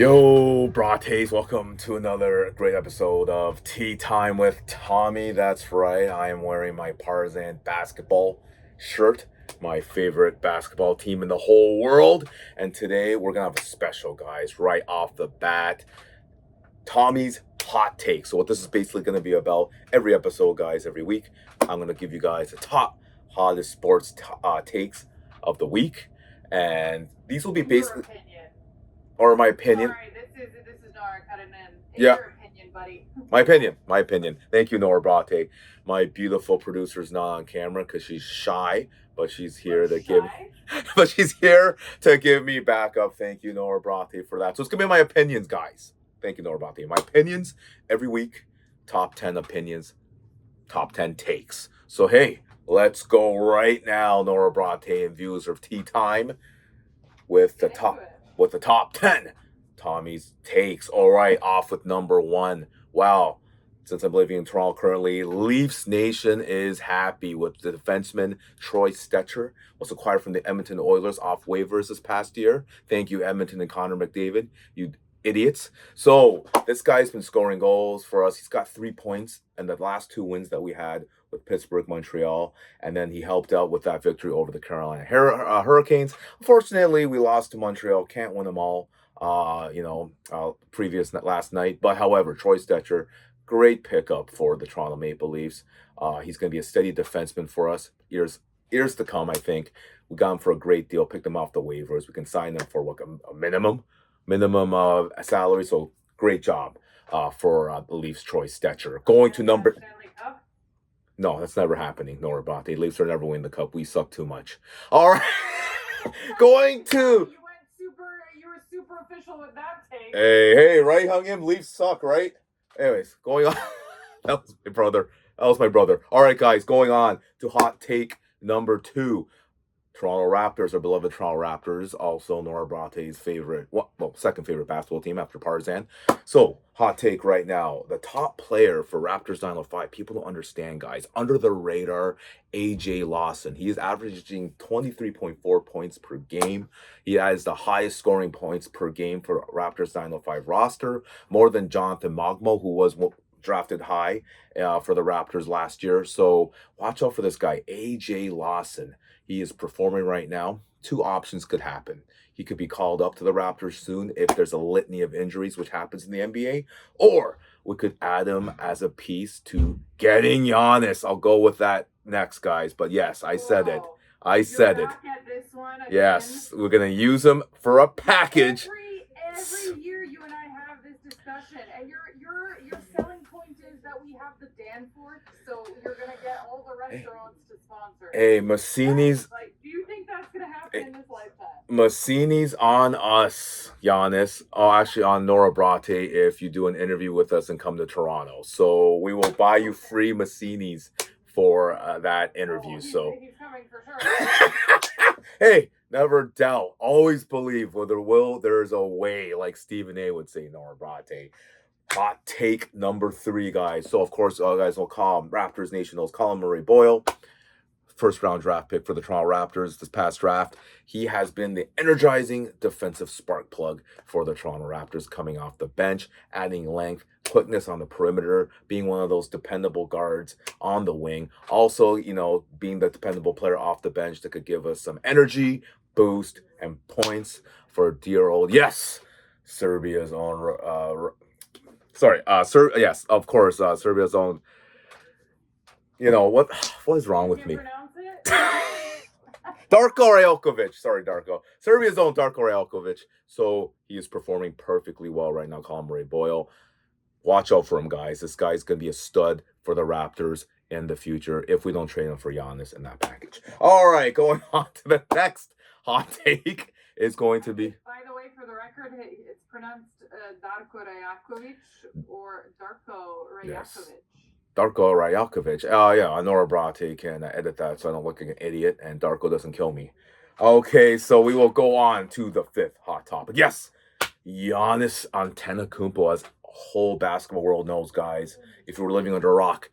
Yo, Brates, welcome to another great episode of Tea Time with Tommy. That's right, I am wearing my Partizan basketball shirt, my favorite basketball team in the whole world. And today we're gonna have a special, guys, right off the bat. Tommy's hot take. So what this is basically gonna be about every episode, guys, every week, I'm gonna give you guys the top hottest sports takes of the week. And these will be basically, or my opinion. Sorry, this is Nora cutting in. Yeah. Your opinion, buddy. My opinion. Thank you, Nora Brate. My beautiful producer's not on camera because she's shy, but she's here to give. But she's here to give me backup. Thank you, Nora Brate, for that. So it's gonna be my opinions, guys. Thank you, Nora Brate. My opinions every week. Top 10 opinions, top 10 takes. So hey, let's go right now, Nora Brate and viewers of Tea Time, with the top 10 Tommy's takes. All right, off with number 1. Wow. Since I'm living in Toronto currently, Leafs Nation is happy with the defenseman Troy Stecher. Was acquired from the Edmonton Oilers off waivers this past year. Thank you, Edmonton and Connor McDavid. You idiots. So this guy's been scoring goals for us. He's got 3 points in the last 2 wins that we had with Pittsburgh, Montreal, and then he helped out with that victory over the Carolina Hurricanes. Unfortunately, we lost to Montreal. Can't win them all. Last night. But however, Troy Stecher, great pickup for the Toronto Maple Leafs. He's going to be a steady defenseman for us. Years to come, I think. We got him for a great deal. Picked him off the waivers. We can sign him for a minimum salary. So great job for the Leafs, Troy Stecher. Going to number. No, that's never happening. Nora Brate. Leafs are never winning the cup. We suck too much. All right. Going to. You were super official with that take. Hey, right, Hung him. Leafs suck, right? Anyways, going on. That was my brother. All right, guys, going on to hot take number 2. Toronto Raptors, our beloved Toronto Raptors, also Nora Brate's second favorite basketball team after Partizan. So, hot take right now. The top player for Raptors 905, people don't understand, guys. Under the radar, AJ Lawson. He is averaging 23.4 points per game. He has the highest scoring points per game for Raptors 905 roster, more than Jonathan Mogmo, who was drafted high for the Raptors last year. So, watch out for this guy, AJ Lawson. He is performing right now. 2 options could happen. He could be called up to the Raptors soon if there's a litany of injuries, which happens in the NBA, or we could add him as a piece to getting Giannis. I'll go with that next, guys. But yes, I said it. Yes, we're going to use him for a package. Every year you and I have this discussion, and your selling point is that we have the Danforth, so you're gonna get all the restaurants to sponsor. Hey, Massini's. Do you think that's gonna happen in this lifetime? Massini's on us, Giannis. Oh, actually on Nora Brate if you do an interview with us and come to Toronto. So we will buy you free Massini's for that interview. He's coming for sure. Hey, never doubt. Always believe where there's a way, like Stephen A would say, Nora Brate. Hot take number 3, guys. So, of course, guys will call him, Raptors Nation knows, call him Murray Boyle. First round draft pick for the Toronto Raptors this past draft. He has been the energizing defensive spark plug for the Toronto Raptors, coming off the bench, adding length, quickness on the perimeter, being one of those dependable guards on the wing. Also, being the dependable player off the bench that could give us some energy, boost, and points for dear old, yes, Serbia's own, yes, of course, Serbia's own, what is wrong with me? Darko Rajelković. Sorry, Darko. Serbia's own Darko Rajelković. So he is performing perfectly well right now. Call him Ray Boyle. Watch out for him, guys. This guy's going to be a stud for the Raptors in the future if we don't trade him for Giannis in that package. All right, going on to the next hot take is going to be... By the way, for the record, it's pronounced Darko Rajelković or Darko Rajelković. Yes. Darko Rajelković. Oh, yeah, Nora Brate can edit that so I don't look like an idiot and Darko doesn't kill me. Okay, so we will go on to the 5th hot topic. Yes, Giannis Antetokounmpo, as whole basketball world knows, guys. If you were living under a rock,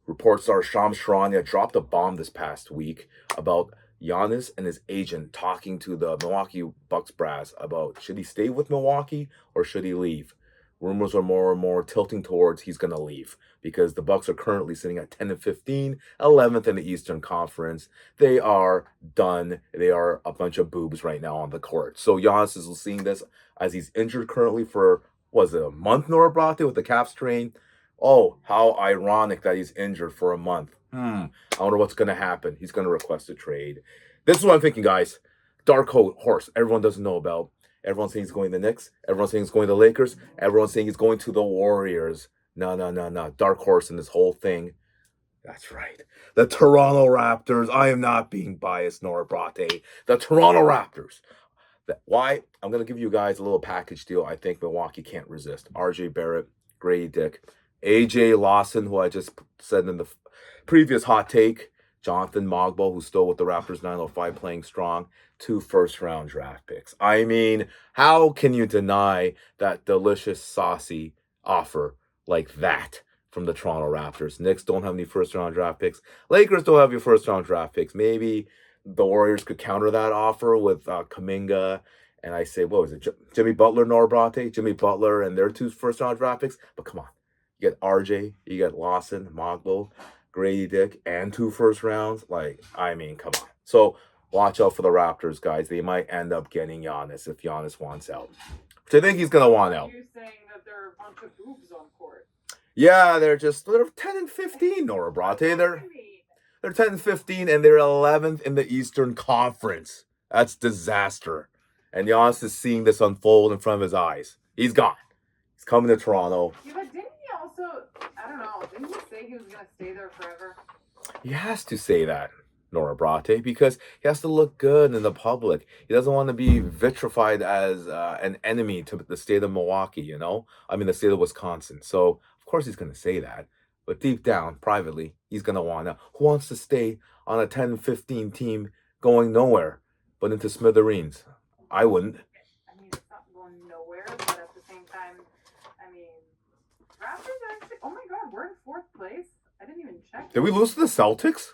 reports are Shams Charania dropped a bomb this past week about Giannis and his agent talking to the Milwaukee Bucks brass about should he stay with Milwaukee or should he leave. Rumors are more and more tilting towards he's going to leave because the Bucks are currently sitting at 10 and 15, 11th in the Eastern Conference. They are done. They are a bunch of boobs right now on the court. So Giannis is seeing this as he's injured currently for, was it a month, Nora Brate, with the calf strain? Oh, how ironic that he's injured for a month. I wonder what's going to happen. He's going to request a trade. This is what I'm thinking, guys. Dark horse. Everyone doesn't know about. Everyone's saying he's going to the Knicks. Everyone's saying he's going to the Lakers. Everyone's saying he's going to the Warriors. No. Dark horse in this whole thing. That's right. The Toronto Raptors. I am not being biased, Nora Brate. The Toronto Raptors. Why? I'm going to give you guys a little package deal I think Milwaukee can't resist. RJ Barrett, Grady Dick, AJ Lawson, who I just said in the previous hot take, Jonathan Mogbo, who's still with the Raptors 905 playing strong, 2 first-round draft picks. I mean, how can you deny that delicious, saucy offer like that from the Toronto Raptors? Knicks don't have any first-round draft picks. Lakers don't have your first-round draft picks. Maybe the Warriors could counter that offer with Kuminga, and I say, what was it, Jimmy Butler, Nora Brate? Jimmy Butler and their 2 first-round draft picks? But come on. You get RJ, you get Lawson, Mogbo, Grady Dick, and 2 first rounds. Like, I mean, come on. So watch out for the Raptors, guys. They might end up getting Giannis if Giannis wants out. Which I think he's going to want out. Are you saying that there are a bunch of boobs on court? Yeah, they're 10 and 15, Nora Brate. They're 10 and 15, and they're 11th in the Eastern Conference. That's disaster. And Giannis is seeing this unfold in front of his eyes. He's gone. He's coming to Toronto. Yeah, but didn't he also, I don't know, didn't he say he was going to stay there forever? He has to say that, Nora Brate, because he has to look good in the public. He doesn't want to be vitrified as an enemy to the state of Milwaukee, you know? I mean, the state of Wisconsin. So, of course, he's going to say that. But deep down, privately, he's going to want to. Who wants to stay on a 10-15 team going nowhere but into smithereens? I wouldn't. I mean, it's not going nowhere, but at the same time, I mean, Raptors actually, oh my God, we're in 4th place. I didn't even check. Did we lose to the Celtics?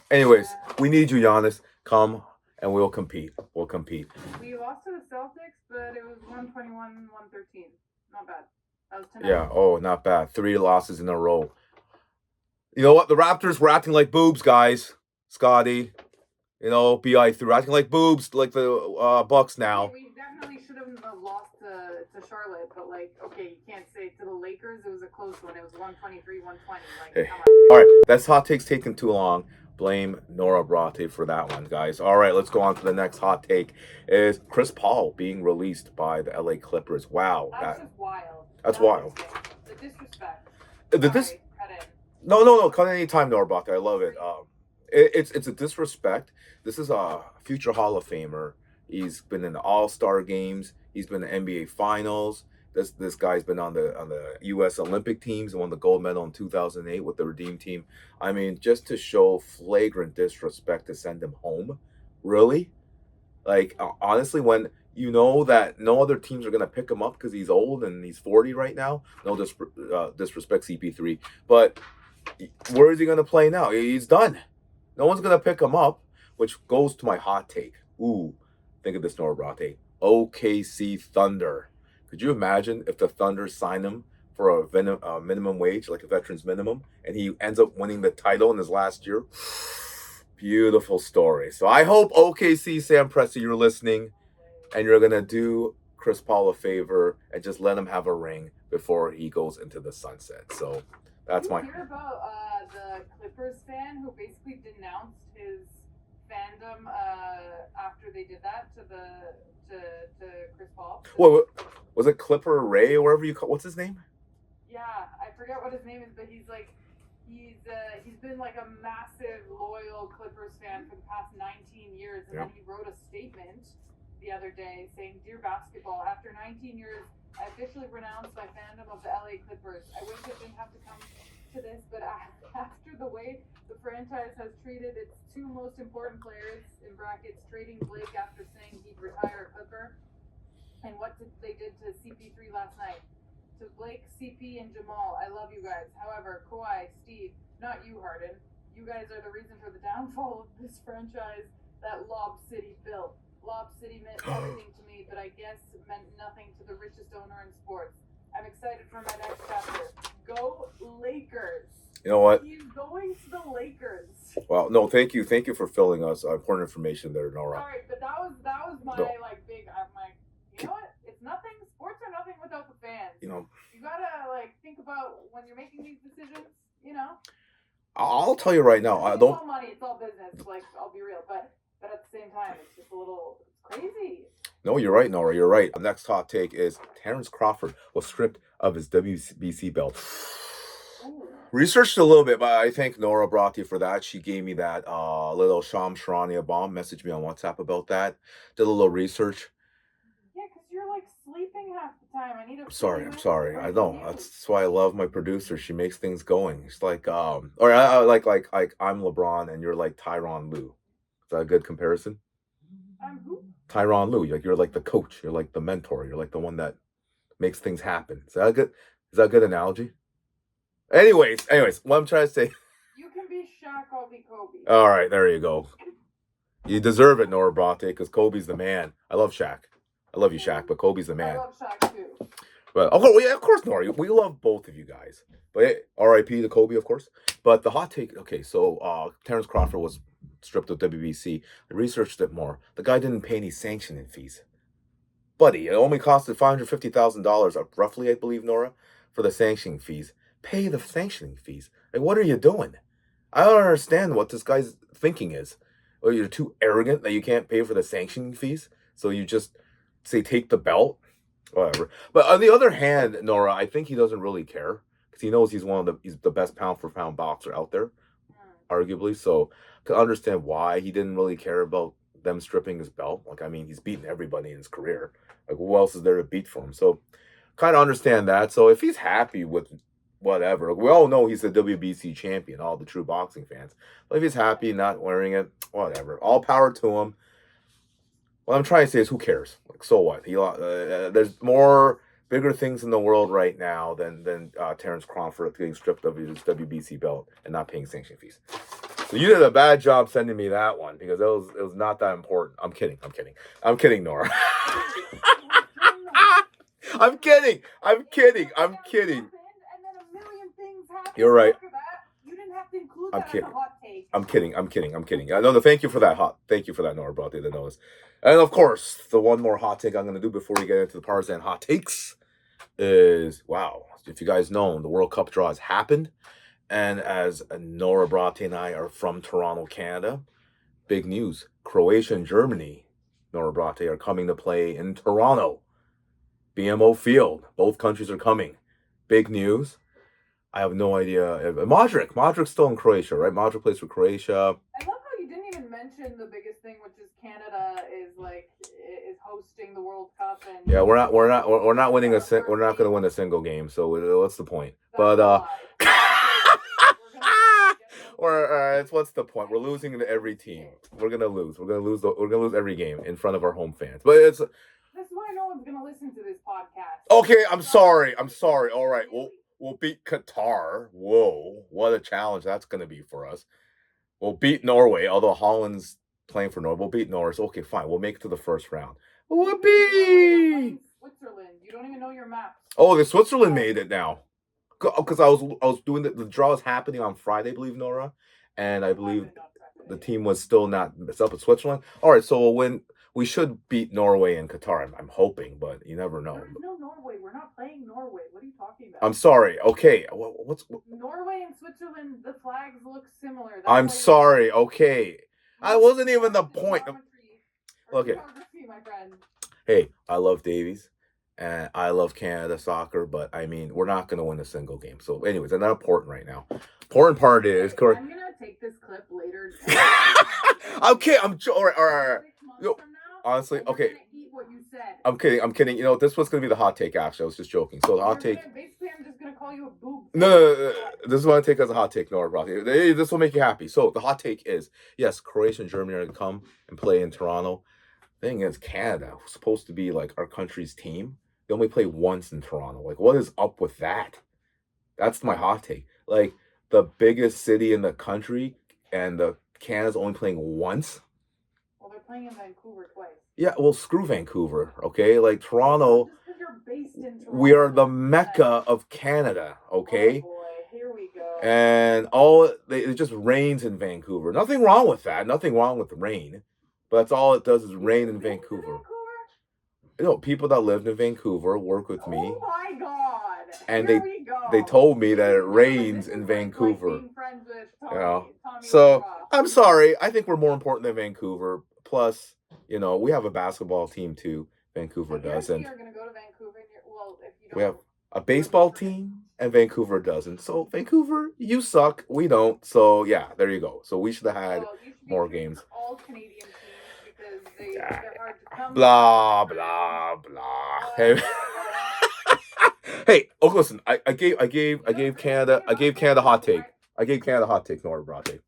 Anyways, we need you, Giannis. Come and we'll compete. We'll compete. We lost to the Celtics, but it was 121-113. Not bad. That was tonight. Yeah, oh, not bad. 3 losses in a row. You know what? The Raptors were acting like boobs, guys. Scotty, you know, BI through acting like boobs, like the Bucks now. We definitely should have lost to Charlotte, but like, okay, you can't say to the Lakers. It was a close one. It was 123-120. Like, Hey. come on. All right, that's hot takes taking too long. Blame Nora Brate for that one, guys. All right, let's go on to the next hot take. Is Chris Paul being released by the LA Clippers? Wow, That's just wild. That's wild. The disrespect. Sorry, cut in. No, cut any time, Nora Brate. I love it. It's a disrespect. This is a future Hall of Famer. He's been in the All-Star games. He's been in the NBA Finals. This guy's been on the U.S. Olympic teams and won the gold medal in 2008 with the Redeem team. I mean, just to show flagrant disrespect to send him home, really? Like, honestly, when you know that no other teams are gonna pick him up because he's old and he's 40 right now. No disrespect, CP3, but where is he gonna play now? He's done. No one's gonna pick him up, which goes to my hot take. Ooh, think of this, Nora Brate. OKC Thunder. Could you imagine if the Thunder signed him for a minimum wage, like a veteran's minimum, and he ends up winning the title in his last year? Beautiful story. So I hope OKC, Sam Presti, you're listening, and you're going to do Chris Paul a favor and just let him have a ring before he goes into the sunset. So that's my... Did you hear about the Clippers fan who basically denounced his fandom after they did that to Chris Paul? What was it, Clipper Ray or whatever you call? What's his name? Yeah, I forget what his name is, but he's been like a massive loyal Clippers fan for the past 19 years, and then he wrote a statement the other day saying, "Dear basketball, after 19 years, I officially renounce my fandom of the LA Clippers. I wish it didn't have to come to this, but after the way the franchise has treated its 2 most important players, in brackets, trading Blake after saying he'd retire a Clipper, and what they did to CP3 last night. To Blake, CP, and Jamal, I love you guys. However, Kawhi, Steve, not you, Harden. You guys are the reason for the downfall of this franchise that Lob City built. Lob City meant everything to me, but I guess it meant nothing to the richest owner in sports. I'm excited for my next chapter. Go Lakers. You know what? He's going to the Lakers. Well, no, thank you for filling us important information there, Nora. All right, but that was my like big. I'm like, you know what? It's nothing. Sports are nothing without the fans. You know, you gotta like think about when you're making these decisions. You know. I'll tell you right now. I don't. It's all money. It's all business. Like, I'll be real, but at the same time, it's just a little. It's crazy. No, you're right, Nora. You're right. The next hot take is Terrence Crawford was stripped of his WBC belt. Ooh. Researched a little bit, but I thank Nora Obradović for that. She gave me that little Sham Sharania bomb. Messaged me on WhatsApp about that. Did a little research. Yeah, because you're like sleeping half the time. I need to. I'm sorry. I know. That's why I love my producer. She makes things going. It's like or I like I'm LeBron and you're like Tyronn Lue. Is that a good comparison? I'm who? Tyronn Lue. You're like the coach. You're like the mentor. You're like the one that makes things happen. Is that a good analogy? Anyways, what I'm trying to say. You can be Shaq, I'll be Kobe. All right, there you go. You deserve it, Nora Obradović, because Kobe's the man. I love Shaq. I love you, Shaq, but Kobe's the man. I love Shaq too. But of course, Nora. We love both of you guys. But hey, R.I.P. to Kobe, of course. But the hot take. Okay, so Terrence Crawford was stripped of WBC. I researched it more. The guy didn't pay any sanctioning fees. Buddy, it only costed $550,000, roughly, I believe, Nora, for the sanctioning fees. Pay the sanctioning fees. Like, what are you doing? I don't understand what this guy's thinking is. Or you're too arrogant that you can't pay for the sanctioning fees, so you just say take the belt, whatever. But on the other hand, Nora, I think he doesn't really care because he knows he's the best pound for pound boxer out there, arguably. So I can understand why he didn't really care about them stripping his belt. Like, I mean, he's beaten everybody in his career. Like, who else is there to beat for him? So kind of understand that. So if he's happy with whatever, we all know he's the WBC champion, all the true boxing fans. But if he's happy not wearing it, whatever. All power to him. What I'm trying to say is, who cares? Like, so what? There's bigger things in the world right now than Terrence Crawford getting stripped of his WBC belt and not paying sanction fees. So you did a bad job sending me that one because it was not that important. I'm kidding, Nora. I'm kidding. You're right. You didn't have to include that as a hot take. I'm kidding. No, thank you for that, Nora Obradović, the notice. And of course, the one more hot take I'm going to do before we get into the Partizan hot takes is, wow, if you guys know, the World Cup draw has happened. And as Nora Obradović and I are from Toronto, Canada, big news. Croatia and Germany, Nora Obradović, are coming to play in Toronto. BMO Field. Both countries are coming. Big news. I have no idea. Modric's still in Croatia, right? Modric plays for Croatia. I love how you didn't even mention the biggest thing, which is Canada is hosting the World Cup. And yeah, we're not winning we're not going to win a single game. So what's the point? But what's the point? We're losing to every team. We're gonna lose. We're gonna lose every game in front of our home fans. But this is why no one's gonna listen to this podcast. Okay, I'm sorry. All right, we'll beat Qatar. Whoa, what a challenge that's gonna be for us. We'll beat Norway, although Holland's playing for Norway. We'll beat Norway. So, okay, fine. We'll make it to the first round. Whoopee! Switzerland. You don't even know your maps. Oh, the Switzerland made it now. Because I was doing the draw is happening on Friday, I believe, Nora, and I believe the team was still not set up in Switzerland. All right, so we should beat Norway and Qatar. I'm hoping, but you never know. There's no Norway. We're not playing Norway. What are you talking about? I'm sorry. Okay, what's Norway and Switzerland? The flags look similar. I'm sorry. Okay, I wasn't even the point. Okay. My friend. Hey, I love Davies. And I love Canada soccer, but I mean, we're not going to win a single game. So anyways, they're not important right now. Important part is... I'm going to take this clip later. Okay, all right. No, honestly, okay. Eat what you said. I'm kidding. You know, this was going to be the hot take, actually. I was just joking. So the hot take... Basically, I'm just going to call you a boob. No. This is what I take as a hot take, Nora Obradović. This will make you happy. So the hot take is, yes, Croatia and Germany are going to come and play in Toronto. Thing is, Canada was supposed to be like our country's team. They only play once in Toronto. Like, what is up with that? That's my hot take. Like, the biggest city in the country and the Canada's only playing once. playing in Vancouver twice. Yeah, well, screw Vancouver, okay? Like Toronto, Just because you're based in Toronto. we are the mecca of Canada, okay? Oh boy, here we go. And it just rains in Vancouver. Nothing wrong with that. Nothing wrong with the rain. But that's all it does is rain in Vancouver. You know, people that lived in Vancouver work with me. Oh my god. And here we go. they told me that it rains in Vancouver. Like being friends with Tommy, You know? Tommy So I'm sorry. I think we're more important than Vancouver. Plus, you know, we have a basketball team too. Vancouver doesn't. You're gonna go to Vancouver. Well, if you don't, we have a baseball team and Vancouver doesn't. So Vancouver, you suck. We don't. So yeah, there you go. So we should have had more games. All Canadian teams because they're hard to come. Blah blah blah. Hey, hey. Oh, listen. I gave Canada a hot take. I gave Canada a hot take, Nora Brate.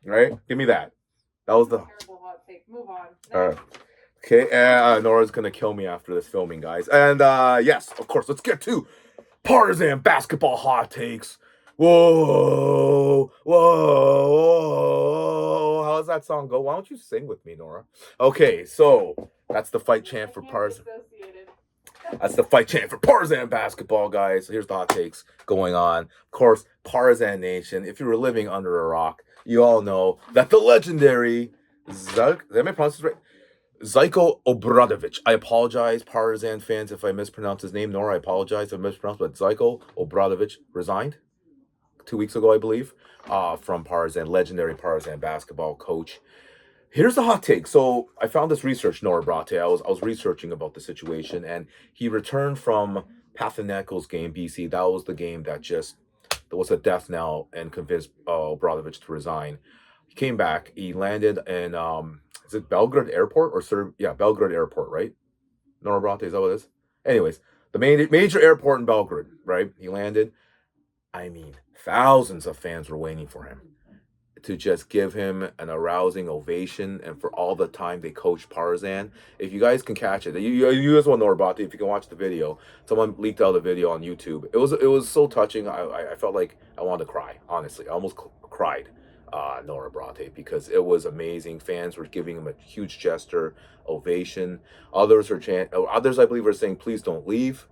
Right? Give me that. That was the terrible hot take. Move on. All right. Okay, Nora's gonna kill me after this filming, guys. And yes, of course, let's get to Partizan basketball hot takes. Whoa, whoa, whoa. How does that song go? Why don't you sing with me, Nora? Okay, so that's the fight chant for Partizan. That's the fight chant for Partizan basketball, guys. Here's the hot takes going on. Of course, Partizan Nation, if you were living under a rock, you all know that the legendary did I pronounce this right? Zeljko Obradović. I apologize, Partizan fans, if I mispronounce his name. Nora, I apologize if I mispronounced, but Zeljko Obradović resigned 2 weeks ago, I believe, from Partizan, legendary Partizan basketball coach. Here's the hot take. So I found this research, Nora Brate. I was researching about the situation, and he returned from Panathinaikos game, BC. That was the game that was a death knell and convinced Obradović to resign. He came back. He landed in is it Belgrade Airport or Belgrade Airport, right? Nora Brate, is that what it is? Anyways, the major airport in Belgrade, right? He landed. I mean, thousands of fans were waiting for him to just give him an arousing ovation, and for all the time they coached Partizan. If you guys can catch it, you guys will know about it. If you can watch the video, someone leaked out the video on YouTube. It was so touching. I felt like I wanted to cry. Honestly, I almost cried. Nora Brate, because it was amazing. Fans were giving him a huge gesture, ovation. Others I believe, are saying, "Please don't leave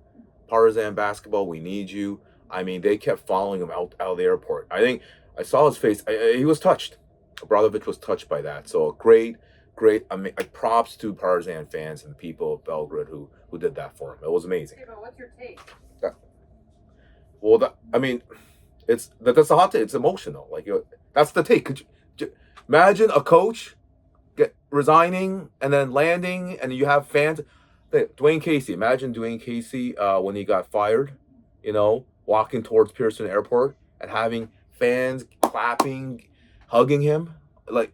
Partizan basketball. We need you." I mean, they kept following him out of the airport. I think I saw his face. He was touched. Obradović was touched by that. So great. Props to Partizan fans and the people of Belgrade who did that for him. It was amazing. Okay, but what's your take? That's a hot take. It's emotional. Like, that's the take. Could you imagine a coach resigning and then landing, and you have fans? Dwayne Casey. Imagine Dwayne Casey when he got fired. You know, walking towards Pearson Airport and having fans clapping, hugging him. Like,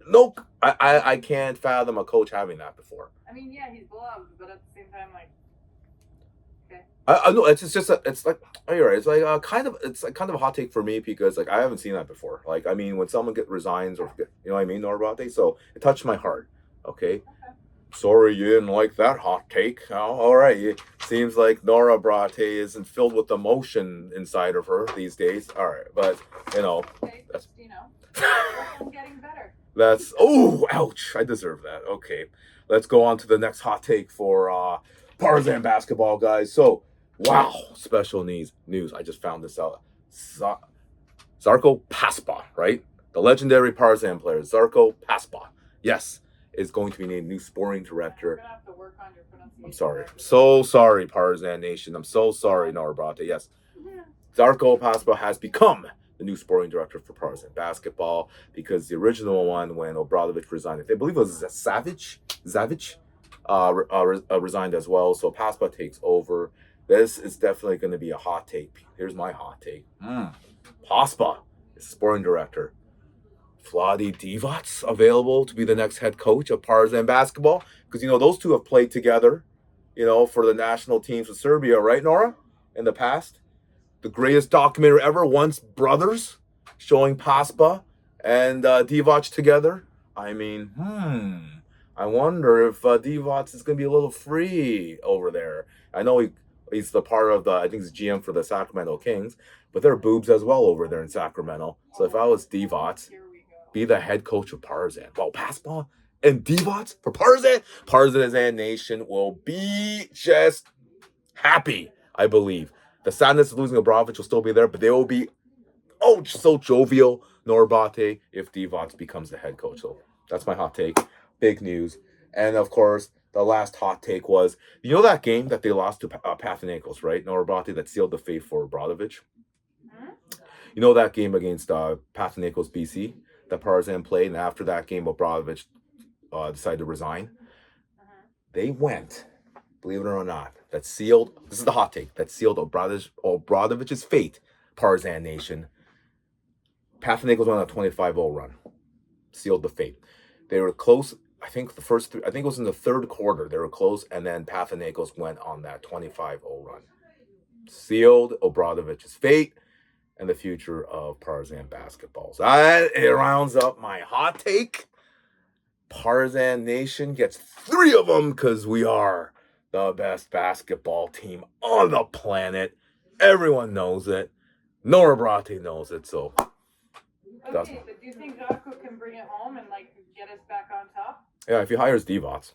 no, I can't fathom a coach having that before. I mean, yeah, he's beloved, but at the same time, like, okay. I know it's like, oh, you're right. It's like kind of a hot take for me, because like I haven't seen that before. Like, I mean, when someone resigns or you know what I mean, Nora Brate. So it touched my heart. Okay. Sorry you didn't like that hot take. Oh, all right. It seems like Nora Brate isn't filled with emotion inside of her these days. All right, but you know, that's getting better. That's ouch! I deserve that. Okay, let's go on to the next hot take for Partizan basketball, guys. So, wow, special news. I just found this out. Žarko Paspa, right? The legendary Partizan player, Žarko Paspa. Yes. Is going to be named new sporting director. You're gonna have to work on your pronunciation. I'm sorry. So sorry, Partizan Nation. I'm so sorry, Nora Brate. Yes. Žarko Paspa has become the new sporting director for Partizan basketball, because the original one, when Obradović resigned, I believe it was Zavić, resigned as well. So Paspa takes over. This is definitely going to be a hot take. Here's my hot take. Paspa is sporting director. Vlade Divac available to be the next head coach of Partizan basketball, because, you know, those two have played together, you know, for the national teams of Serbia, right, Nora? In the past, the greatest documentary ever, Once Brothers, showing Paspa and Divac together. I mean, I wonder if Divac is going to be a little free over there. I know he's the part of I think he's GM for the Sacramento Kings, but there are boobs as well over there in Sacramento. So if I was Divac, be the head coach of Partizan. Well, Paspa, and Divac for Partizan. Partizan Nation will be just happy, I believe. The sadness of losing Obradović will still be there, but they will be so jovial, Norbate, if Divac becomes the head coach. So that's my hot take. Big news. And of course, the last hot take was, you know that game that they lost to Panathinaikos, right? Norbate, that sealed the fate for Obradović. You know that game against Panathinaikos BC that Partizan played, and after that game, Obradović decided to resign. They went, believe it or not, that sealed, this is the hot take, that sealed Obradovic's fate, Partizan Nation. Panathinaikos went on a 25-0 run. Sealed the fate. They were close, I think it was in the third quarter, they were close, and then Panathinaikos went on that 25-0 run. Sealed Obradovic's fate and the future of Partizan basketball. So it rounds up my hot take. Partizan Nation gets 3 of them because we are the best basketball team on the planet. Everyone knows it. Nora Brate knows it, so. Okay, but do you think Darko can bring it home and get us back on top? Yeah, if he hires Divac.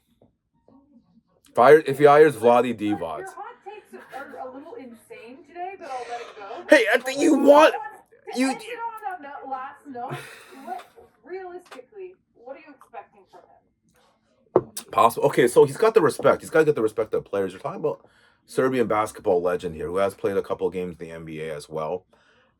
If he hires Vlade Divac. Your hot takes are a little insane today, but I'll let it go. Hey, I think you want you. On that last note, realistically, what are you expecting from him? Possible. Okay, so he's got the respect. He's got to get the respect of players. You're talking about Serbian basketball legend here, who has played a couple of games in the NBA as well,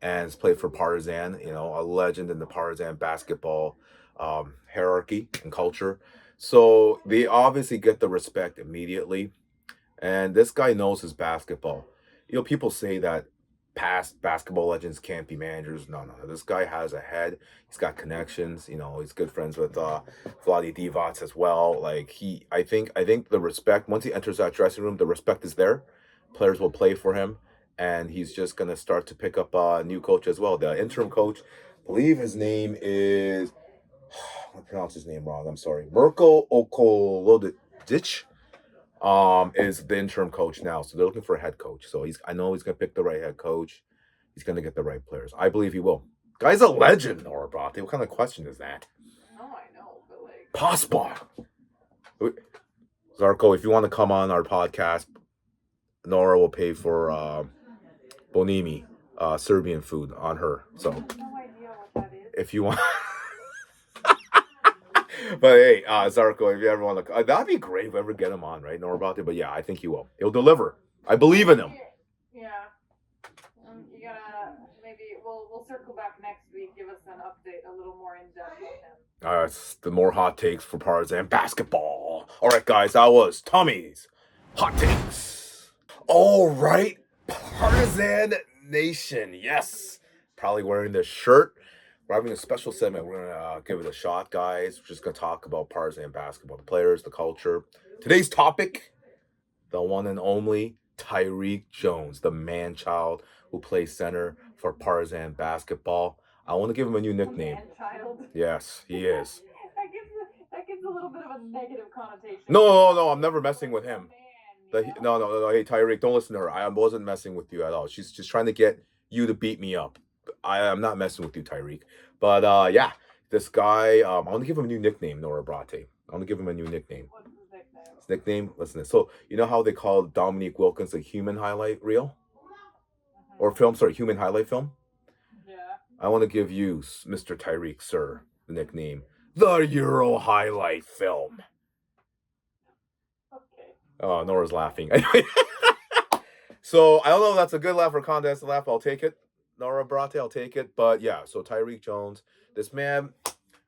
and has played for Partizan. You know, a legend in the Partizan basketball hierarchy and culture. So they obviously get the respect immediately, and this guy knows his basketball. You know, people say that past basketball legends can't be managers. No. This guy has a head. He's got connections. You know, he's good friends with Vlade Divac as well. I think the respect, once he enters that dressing room, the respect is there. Players will play for him, and he's just gonna start to pick up a new coach as well. The interim coach, I believe his name is, I pronounced his name wrong. I'm sorry. Mirko Okolodic. Is the interim coach now, so they're looking for a head coach. So I know he's gonna pick the right head coach. He's gonna get the right players. I believe he will. Guy's a legend, Nora Brate. What kind of question is that? No, I know, but Paspa. Zarko, if you want to come on our podcast, Nora will pay for Bonimi, Serbian food on her. So I have no idea what that is. If you want. But hey, Zarko, if you ever want to, that'd be great if we ever get him on, right? Nora Brate. But yeah, I think he will. He'll deliver. I believe in him. Yeah. You gotta maybe we'll circle back next week. Give us an update, a little more in depth on him. It's the more hot takes for Partizan basketball. All right, guys, that was Tommy's hot takes. All right, Partizan Nation. Yes, probably wearing this shirt. We're having a special segment. We're going to give it a shot, guys. We're just going to talk about Partizan basketball, the players, the culture. Today's topic, the one and only Tyrique Jones, the man-child who plays center for Partizan basketball. I want to give him a new nickname. Man-child? Yes, he is. that gives a little bit of a negative connotation. No, I'm never messing with him. No. Hey, Tyrique, don't listen to her. I wasn't messing with you at all. She's just trying to get you to beat me up. I'm not messing with you, Tyrique. But yeah, this guy, I want to give him a new nickname, Nora Brate. I want to give him a new nickname. What's his nickname? His nickname, listen to this. So, you know how they call Dominique Wilkins a human highlight reel? Or human highlight film? Yeah. I want to give you, Mr. Tyrique, sir, the nickname, the Euro highlight film. Okay. Oh, Nora's laughing. So, I don't know if that's a good laugh or contest laugh. I'll take it. Nora Brate, I'll take it. But yeah, so Tyrique Jones, this man,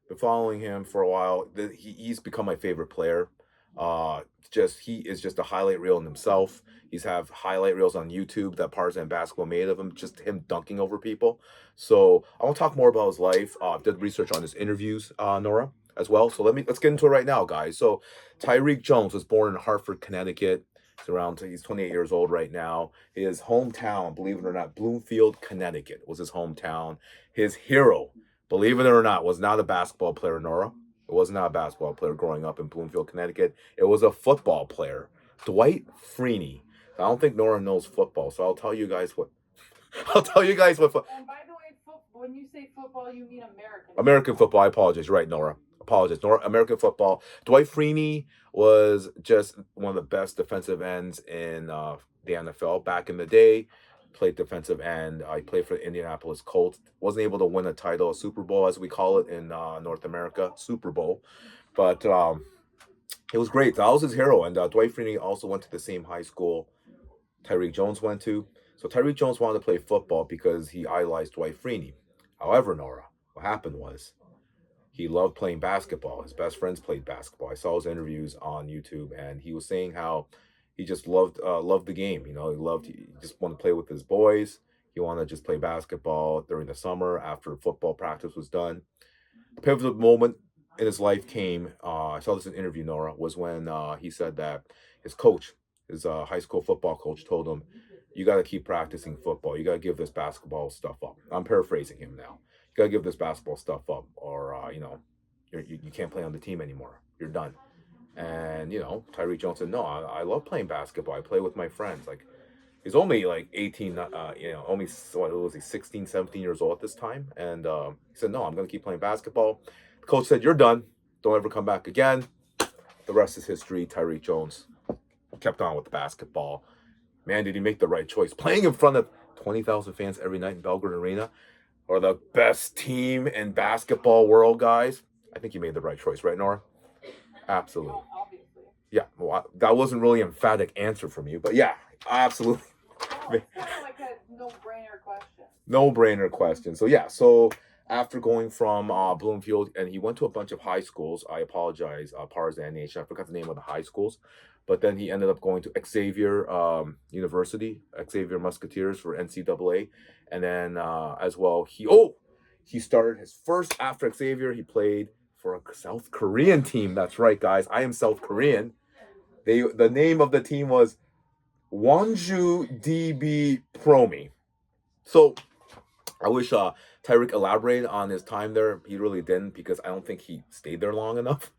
been following him for a while. He's become my favorite player. He is just a highlight reel in himself. He's have highlight reels on YouTube that Partizan basketball made of him, just him dunking over people. So I want to talk more about his life. Did research on his interviews, Nora, as well. So let's get into it right now, guys. So Tyrique Jones was born in Hartford, Connecticut. He's 28 years old right now. His hometown, believe it or not, Bloomfield, Connecticut was his hometown. His hero, believe it or not, was not a basketball player, Nora. It was not a basketball player growing up in Bloomfield, Connecticut. It was a football player, Dwight Freeney. I don't think Nora knows football, so I'll tell you guys what. And by the way, when you say football, you mean American. American football. I apologize. You're right, Nora. apologize. North American football. Dwight Freeney was just one of the best defensive ends in the NFL back in the day. Played defensive end. I played for the Indianapolis Colts. Wasn't able to win a title, a Super Bowl as we call it in North America, Super Bowl. But it was great. That was his hero. And Dwight Freeney also went to the same high school Tyrique Jones went to. So Tyrique Jones wanted to play football because he idolized Dwight Freeney. However, Nora, what happened was he loved playing basketball. His best friends played basketball. I saw his interviews on YouTube, and he was saying how he just loved the game. You know, he just wanted to play with his boys. He wanted to just play basketball during the summer after football practice was done. The pivotal moment in his life came. I saw this in an interview, Nora, was when he said that his coach, his high school football coach, told him, "You got to keep practicing football. You got to give this basketball stuff up." I'm paraphrasing him now. You got to give this basketball stuff up, or you can't play on the team anymore. You're done. And Tyrique Jones said, "No, I love playing basketball. I play with my friends." Like, he's only like 18, only what was he, 16, 17 years old at this time. And he said, "No, I'm going to keep playing basketball." The coach said, "You're done. Don't ever come back again." The rest is history. Tyrique Jones kept on with the basketball. Man, did he make the right choice. Playing in front of 20,000 fans every night in Belgrade Arena, or the best team in basketball world, guys. I think he made the right choice, right, Nora? Absolutely. Obviously. Yeah, well, that wasn't really an emphatic answer from you, but yeah, absolutely. No, it's kind of like a no-brainer question. No-brainer question. So yeah, so after going from Bloomfield, and he went to a bunch of high schools. I apologize, Partizan Nation. I forgot the name of the high schools, but then he ended up going to Xavier University, Xavier Musketeers for NCAA, and then as well he started his first after Xavier. He played for a South Korean team. That's right, guys. I am South Korean. The name of the team was Wonju DB Promi. So I wish Tyrique elaborated on his time there. He really didn't, because I don't think he stayed there long enough.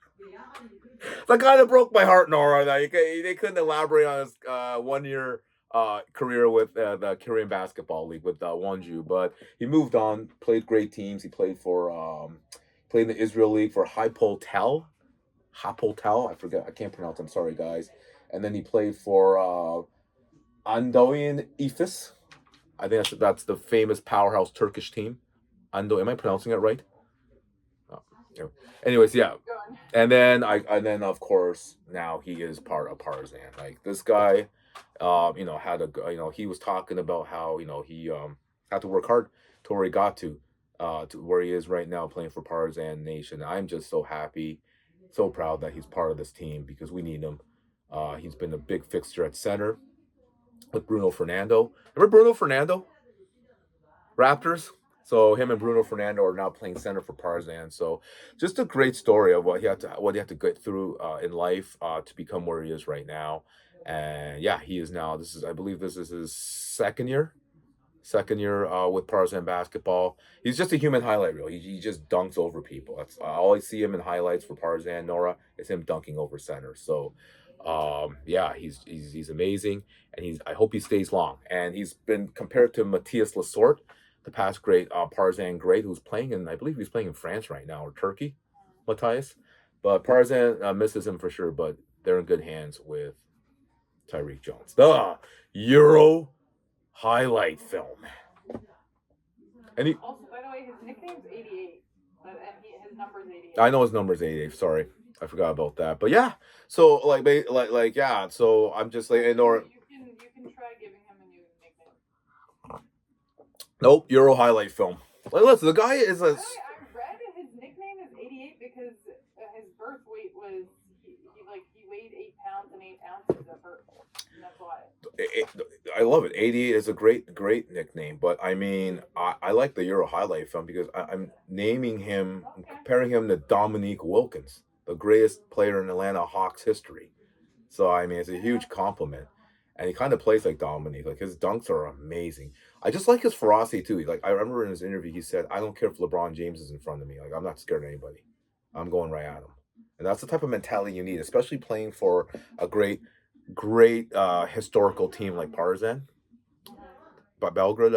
That kind of broke my heart, Nora. That they couldn't elaborate on his 1 year career with the Korean Basketball League with Wonju, but he moved on. Played great teams. He played in the Israel League for Hapoel. I forget. I can't pronounce. I'm sorry, guys. And then he played for Andoyan Efes. I think that's the famous powerhouse Turkish team. Ando, am I pronouncing it right? Oh, yeah. Anyways, yeah. And then of course now he is part of Partizan. Like, this guy, had he was talking about how he had to work hard to where he got to where he is right now, playing for Partizan Nation. I'm just so happy, so proud that he's part of this team, because we need him. He's been a big fixture at center with Bruno Fernando. Remember Bruno Fernando? Raptors. So him and Bruno Fernando are now playing center for Partizan. So just a great story of what he had to get through in life to become where he is right now. And yeah, he is now. I believe this is his second year with Partizan basketball. He's just a human highlight reel. He just dunks over people. That's I always see him in highlights for Partizan, Nora. It's him dunking over center. So yeah, he's amazing, and I hope he stays long. And he's been compared to Matthias Lasorte, the past great Partizan great, who's playing I believe he's playing in France right now, or Turkey, Matthias. But Partizan misses him for sure, but they're in good hands with Tyrique Jones. The Euro highlight film. Also, by the way, his nickname's 88, and his number's 88. I know his number's 88. Sorry, I forgot about that. But yeah, so yeah. So I'm just like, you can try giving him a new nickname. Nope, Euro highlight film. Like, listen, the guy is a. I read his nickname is 88 because his birth weight was he weighed 8 pounds and 8 ounces at birth. That's why. I love it. 88 is a great nickname, but I mean, I like the Euro highlight film because I'm naming him, comparing him to Dominique Wilkins, the greatest player in Atlanta Hawks history. So I mean, it's a huge compliment, and he kind of plays like Dominique. Like, his dunks are amazing. I just like his ferocity too. Like, I remember in his interview, he said, "I don't care if LeBron James is in front of me. Like, I'm not scared of anybody. I'm going right at him." And that's the type of mentality you need, especially playing for a great historical team like Partizan. But Belgrade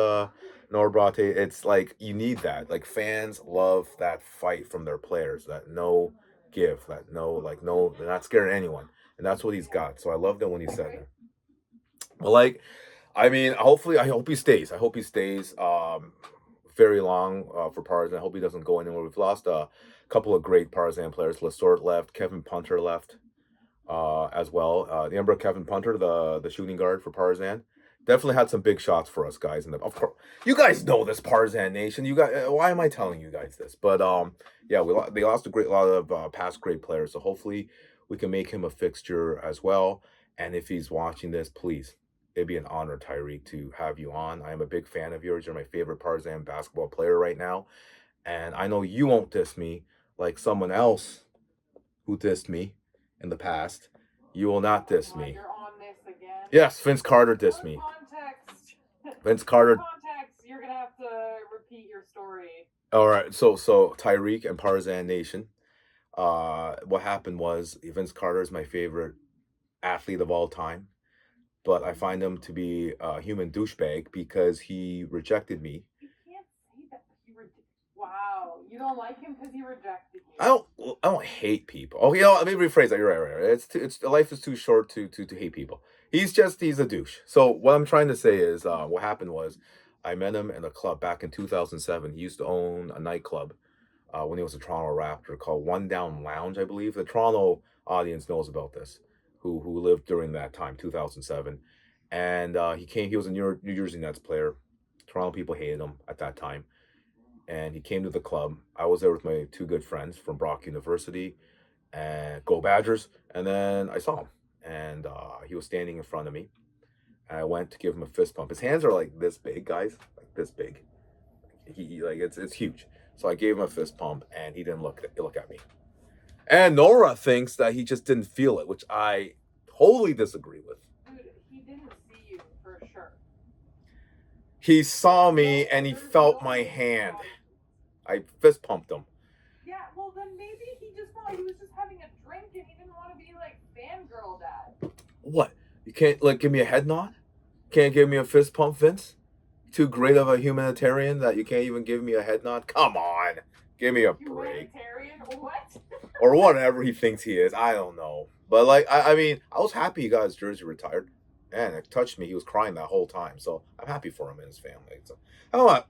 Obradović, it's like you need that. Like fans love that fight from their players, that no give, that no, they're not scaring anyone, and that's what he's got. So I love that when he said that. But like, I mean, hopefully, I hope he stays. I hope he stays very long for Partizan. I hope he doesn't go anywhere. We've lost a couple of great Partizan players. Lasort left, Kevin Punter left as well. Remember Kevin Punter, the shooting guard for Partizan? Definitely had some big shots for us guys. Of course, you guys know this, Partizan Nation. You guys, why am I telling you guys this? But yeah, they lost a lot of past great players. So hopefully we can make him a fixture as well. And if he's watching this, please, it'd be an honor, Tyrique, to have you on. I am a big fan of yours. You're my favorite Partizan basketball player right now, and I know you won't diss me like someone else who dissed me in the past. You will not diss me. You're on this again. Yes, Vince Carter dissed me. Context. Vince Carter. Context. You're gonna have to repeat your story. All right. So Tyrique and Partizan Nation. What happened was Vince Carter is my favorite athlete of all time, but I find him to be a human douchebag because he rejected me. You can't say that. Wow, you don't like him because he rejected you. I don't hate people. Oh, you know, let me rephrase that. You're right. It's life is too short to hate people. He's a douche. So what I'm trying to say is, what happened was, I met him in a club back in 2007. He used to own a nightclub when he was a Toronto Raptor called One Down Lounge, I believe. The Toronto audience knows about this, who lived during that time, 2007. And he was a New Jersey Nets player. Toronto people hated him at that time. And he came to the club. I was there with my two good friends from Brock University, and Go Badgers. And then I saw him, and he was standing in front of me. And I went to give him a fist pump. His hands are like this big, guys, like this big. He like it's huge. So I gave him a fist pump, and he didn't look at me. And Nora thinks that he just didn't feel it, which I totally disagree with. Dude, he didn't see you for sure. He saw me and he felt my hand. I fist pumped him. Yeah, well then maybe he was just having a drink and he didn't want to be like fangirl dad. What? You can't like give me a head nod? Can't give me a fist pump, Vince? Too great of a humanitarian that you can't even give me a head nod? Come on. Give me a break. Humanitarian? What? Or whatever he thinks he is. I don't know. But like I mean, I was happy he got his jersey retired. And it touched me. He was crying that whole time. So I'm happy for him and his family. So I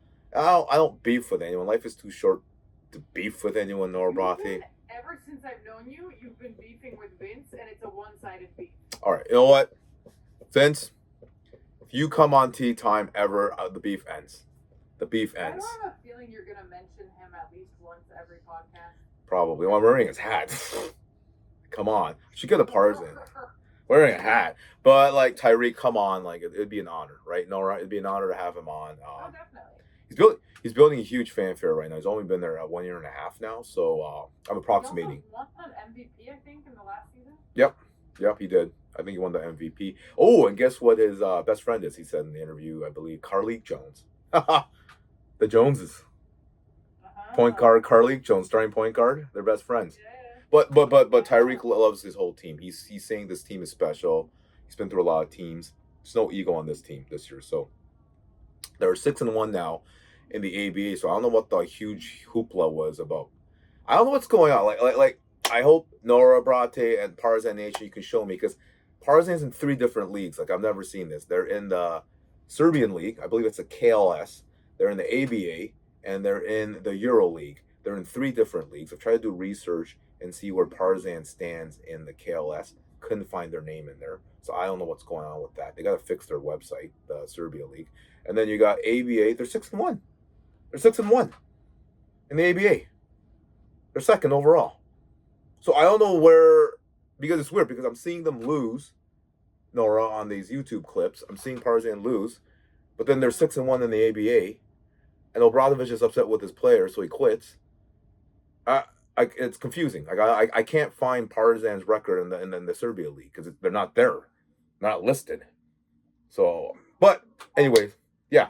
don't beef with anyone. Life is too short to beef with anyone, Obradović. Ever since I've known you, you've been beefing with Vince, and it's a one-sided beef. All right, you know what, Vince? If you come on Tea Time ever, the beef ends. The beef ends. I have a feeling you're gonna mention him at least once every podcast. Probably. Well, I'm wearing his hat. Come on, should get a Partizan. Wearing a hat, but like Tyrique, come on, like it'd be an honor, right, Nora? It'd be an honor to have him on. Oh, definitely. He's building a huge fanfare right now. He's only been there 1 year and a half now, so I'm approximating. He also won an MVP, I think, in the last season. Yep, he did. I think he won the MVP. Oh, and guess what his best friend is? He said in the interview, I believe, Tyrique Jones. The Joneses. Point guard, Tyrique Jones, starting point guard. They're best friends. Yeah. But Tyrique loves his whole team. He's saying this team is special. He's been through a lot of teams. There's no ego on this team this year. So they're 6-1 now in the ABA. So I don't know what the huge hoopla was about. I don't know what's going on. Like I hope Nora Obradović and Partizan Nation, you can show me, because Partizan's in 3 different leagues. Like I've never seen this. They're in the Serbian League. I believe it's a KLS. They're in the ABA, and they're in the Euro League. They're in 3 different leagues. I've tried to do research and see where Partizan stands in the KLS. Couldn't find their name in there. So I don't know what's going on with that. They got to fix their website, the Serbia League. And then you got ABA. They're 6-1. They're 6-1 in the ABA. They're second overall. So I don't know where, because it's weird, because I'm seeing them lose, Nora, on these YouTube clips. I'm seeing Partizan lose, but then they're 6-1 in the ABA. And Obradović is upset with his player, so he quits. It's confusing. I can't find Partizan's record in the Serbia League because they're not there, not listed. So, but anyways, yeah,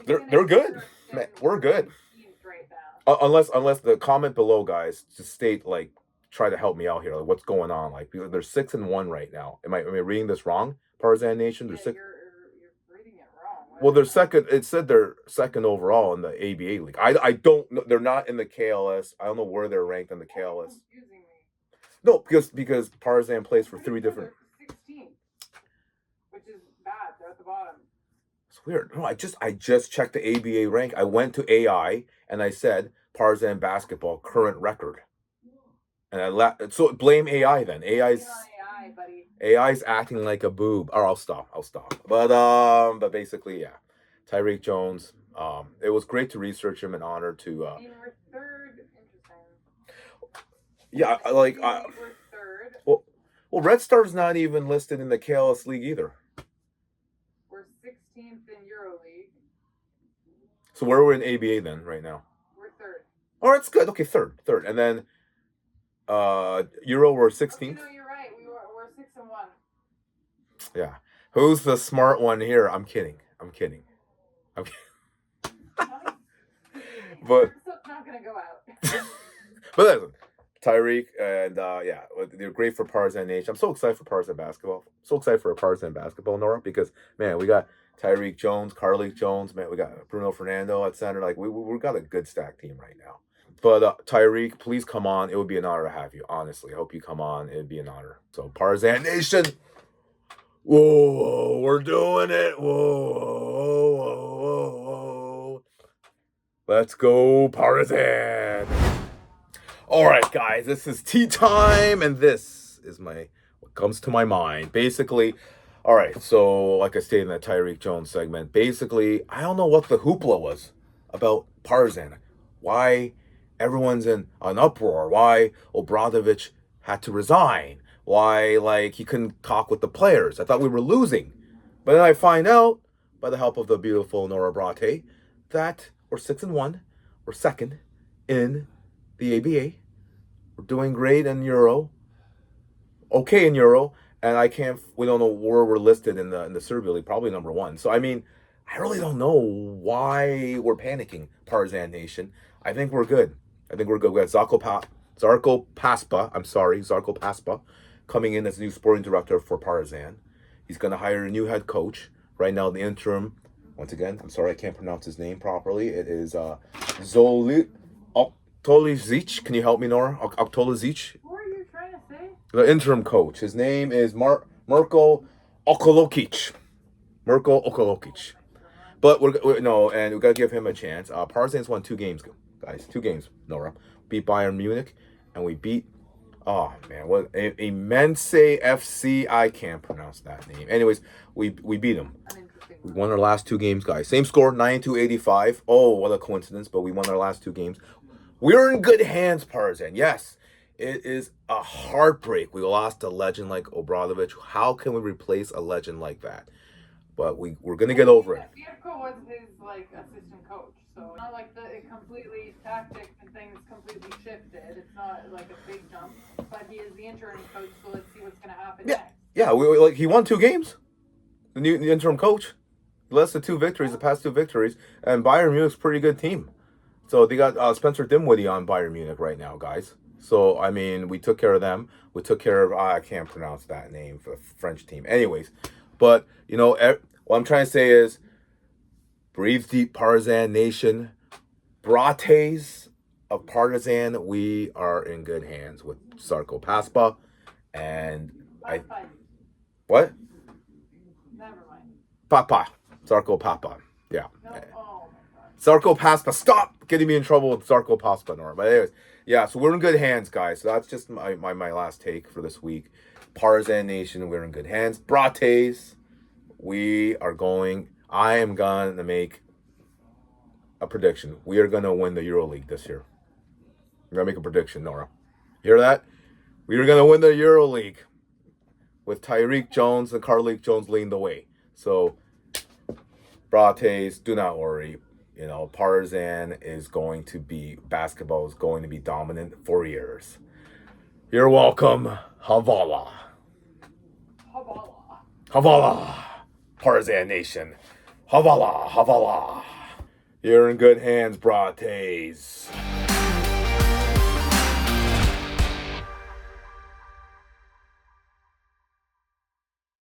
they're good. Man, we're good. Unless the comment below, guys, just state like, try to help me out here. Like, what's going on? Like, because they're 6-1 right now. Am I reading this wrong? Partizan Nation, they're 6. You're reading it wrong. Well, they're second. It said they're second overall in the ABA league. I don't know. They're not in the KLS. I don't know where they're ranked in the KLS. No, because Partizan plays for three different. 16th, which is bad. They're at the bottom. It's weird. No, I just checked the ABA rank. I went to AI and I said Partizan basketball current record. And so blame AI then. AI's acting like a boob. Or I'll stop. But basically, yeah. Tyrique Jones. It was great to research him. An honor to. You were third. Interesting. Yeah, like we're third. Well, Red Star's not even listed in the KLS league either. We're 16th in EuroLeague. So where are we in ABA then right now? We're third. Oh, that's good. Okay, third, and then Euro we're 16th. Okay, no, you're right. We're 6-1. Yeah. Who's the smart one here? I'm kidding. But so it's not gonna go out. But listen, Tyrique and yeah, they're great for Partizan Nation. I'm so excited for Partizan basketball. So excited for a Partizan basketball, Nora, because man, we got Tyrique Jones, Carlique Jones, man, we got Bruno Fernando at center. Like we got a good stack team right now. But Tyrique, please come on. It would be an honor to have you. Honestly, I hope you come on. It'd be an honor. So Partizan Nation. Whoa, we're doing it. Whoa. Let's go, Partizan. All right, guys, this is tea time, and this is what comes to my mind. Basically, all right, so like I stated in the Tyrique Jones segment, basically, I don't know what the hoopla was about Partizan. Why everyone's in an uproar. Why Obradović had to resign. Why, like, he couldn't talk with the players. I thought we were losing. But then I find out, by the help of the beautiful Nora Brate, that we're 6-1. We're second in the ABA. We're doing great in Euro. Okay in Euro. And we don't know where we're listed in the Serbia League. Probably number 1. So, I mean, I really don't know why we're panicking, Partizan Nation. I think we're good. We got Zarko Paspa, coming in as new sporting director for Partizan. He's going to hire a new head coach. Right now, the interim, once again, I'm sorry I can't pronounce his name properly. It is Obradović. Can you help me, Nora? Obradović. What are you trying to say? The interim coach. His name is Mirko Okolokic. But we got to give him a chance. Partizan's won 2 games, guys. 2 games, Nora. Beat Bayern Munich, and we beat, oh man, what Immense FC. I can't pronounce that name. Anyways, we beat them. We won our last 2 games, guys. Same score, 92-85. Oh, what a coincidence! But we won our last 2 games. We're in good hands, Partizan. Yes, it is a heartbreak. We lost a legend like Obradović. How can we replace a legend like that? But we're gonna get over it. Fiatko was his assistant coach, so it's not like the completely tactics and things completely shifted. It's not like a big jump, but he is the interim coach, so let's see what's gonna happen next. Yeah, he won 2 games. The interim coach, less than 2 victories, the past 2 victories, and Bayern Munich's a pretty good team. So they got Spencer Dinwiddie on Bayern Munich right now, guys. So I mean, we took care of them. We took care of I can't pronounce that name for the French team. Anyways, but what I'm trying to say is, breathe deep, Partizan Nation. Brates of Partizan, we are in good hands with Zarko Paspa, and what? Never mind. Zarko Papa. Yeah. No, oh my God. Zarko Paspa. Stop getting me in trouble with Zarko Paspa, Nora. But anyways, yeah. So we're in good hands, guys. So that's just my last take for this week. Partizan Nation, we're in good hands. Brates. I am going to make a prediction. We are going to win the EuroLeague this year. I'm going to make a prediction, Nora. You hear that? We are going to win the EuroLeague with Tyrique Jones and Carlique Jones leading the way. So, Brates, do not worry. Partizan basketball is going to be dominant for years. You're welcome. Havala. Partizan Nation. Havala. You're in good hands, Brates.